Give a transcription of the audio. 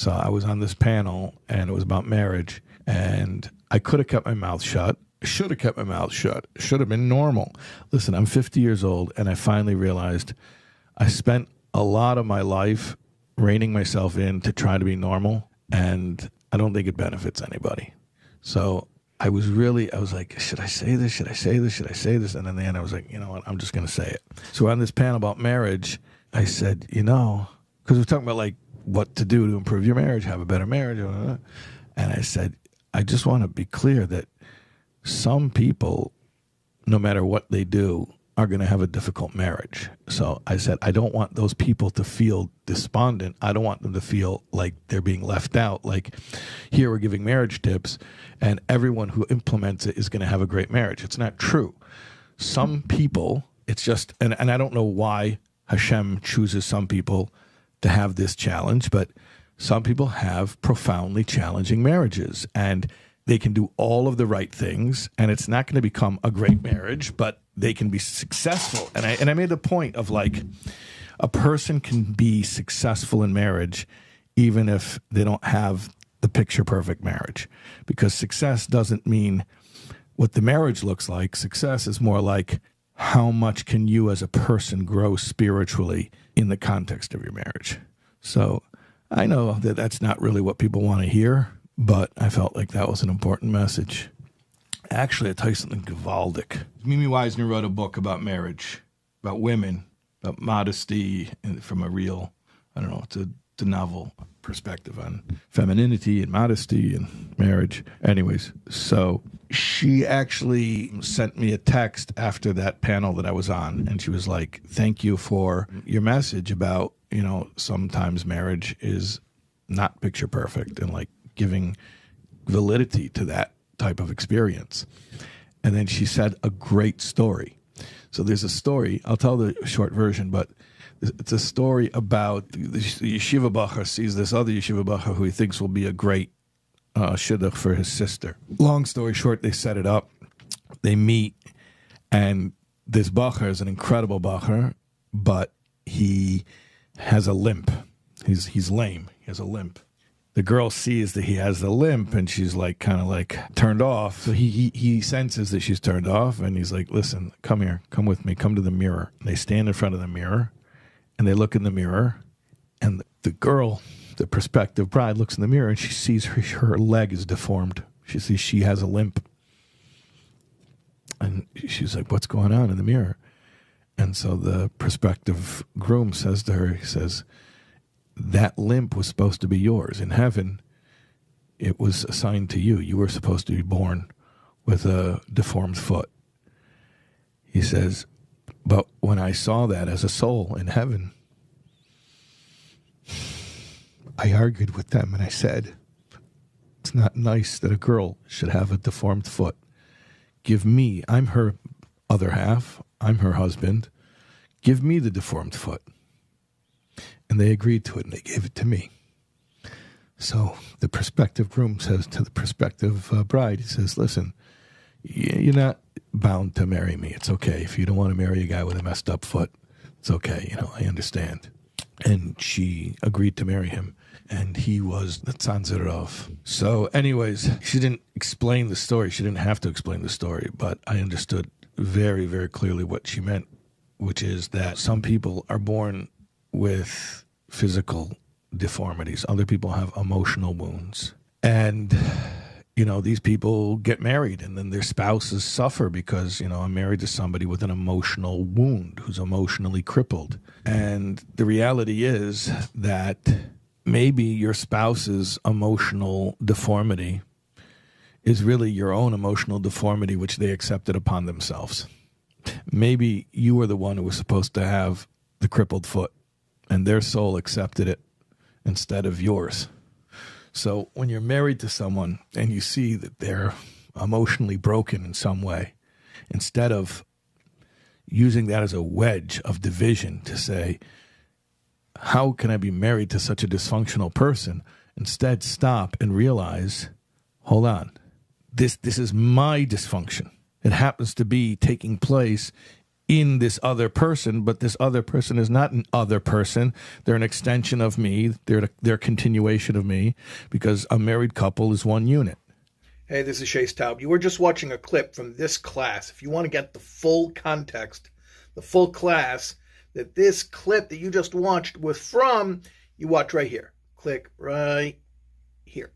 So I was on this panel, and it was about marriage, and I could have kept my mouth shut. Should have kept my mouth shut. Should have been normal. Listen, I'm 50 years old, and I finally realized I spent a lot of my life reining myself in to try to be normal, and I don't think it benefits anybody. So I was like, should I say this? Should I say this? Should I say this? And in the end, I was like, you know what? I'm just going to say it. So on this panel about marriage, I said, because we're talking about like what to do to improve your marriage, have a better marriage. And I said, I just want to be clear that some people, no matter what they do, are going to have a difficult marriage. So I said, I don't want those people to feel despondent. I don't want them to feel like they're being left out. Like, here we're giving marriage tips, and everyone who implements it is going to have a great marriage. It's not true. Some people, it's just, and I don't know why Hashem chooses some people to have this challenge, but some people have profoundly challenging marriages, and they can do all of the right things, and it's not going to become a great marriage, but they can be successful. And I made the point of like, a person can be successful in marriage even if they don't have the picture perfect marriage, because success doesn't mean what the marriage looks like. Success is more like, how much can you as a person grow spiritually in the context of your marriage? So I know that that's not really what people want to hear, but I felt like that was an important message. Actually, I'll tell you something gewaldic. Mimi Weisner wrote a book about marriage, about women, about modesty, and from a real, it's a novel perspective on femininity and modesty and marriage. Anyways, so she actually sent me a text after that panel that I was on, and she was like, thank you for your message about, sometimes marriage is not picture perfect, and like giving validity to that type of experience. And then she said a great story. So there's a story, I'll tell the short version, but it's a story about the yeshiva bacher sees this other yeshiva bacher who he thinks will be a great shidduch for his sister. Long story short, they set it up, they meet, and this bacher is an incredible bacher, but he has a limp. He's lame. He has a limp. The girl sees that he has the limp, and she's like kind of like turned off. So he senses that she's turned off, and he's like, listen, come here, come with me, come to the mirror. And they stand in front of the mirror, and they look in the mirror, and the girl, the prospective bride, looks in the mirror, and she sees her leg is deformed. She sees she has a limp. And she's like, what's going on in the mirror? And so the prospective groom says to her, he says, that limp was supposed to be yours. In heaven, it was assigned to you. You were supposed to be born with a deformed foot. He says, but when I saw that as a soul in heaven, I argued with them and I said, it's not nice that a girl should have a deformed foot. Give me, I'm her other half, I'm her husband, give me the deformed foot. And they agreed to it, and they gave it to me. So the prospective groom says to the prospective bride, he says, listen, you're not bound to marry me. It's okay. If you don't want to marry a guy with a messed up foot, it's okay. I understand. And she agreed to marry him, and he was the Tzanzerov. So anyways, she didn't explain the story. She didn't have to explain the story, but I understood very, very clearly what she meant, which is that some people are born with physical deformities. Other people have emotional wounds. And, these people get married, and then their spouses suffer because, I'm married to somebody with an emotional wound who's emotionally crippled. And the reality is that maybe your spouse's emotional deformity is really your own emotional deformity, which they accepted upon themselves. Maybe you were the one who was supposed to have the crippled foot, and their soul accepted it instead of yours. So when you're married to someone and you see that they're emotionally broken in some way, instead of using that as a wedge of division to say, how can I be married to such a dysfunctional person? Instead, stop and realize, hold on, this is my dysfunction. It happens to be taking place in this other person, but this other person is not an other person. They're an extension of me. They're a continuation of me, because a married couple is one unit. Hey, this is Shais Taub. You were just watching a clip from this class. If you want to get the full context, the full class that this clip that you just watched was from, you watch right here. Click right here.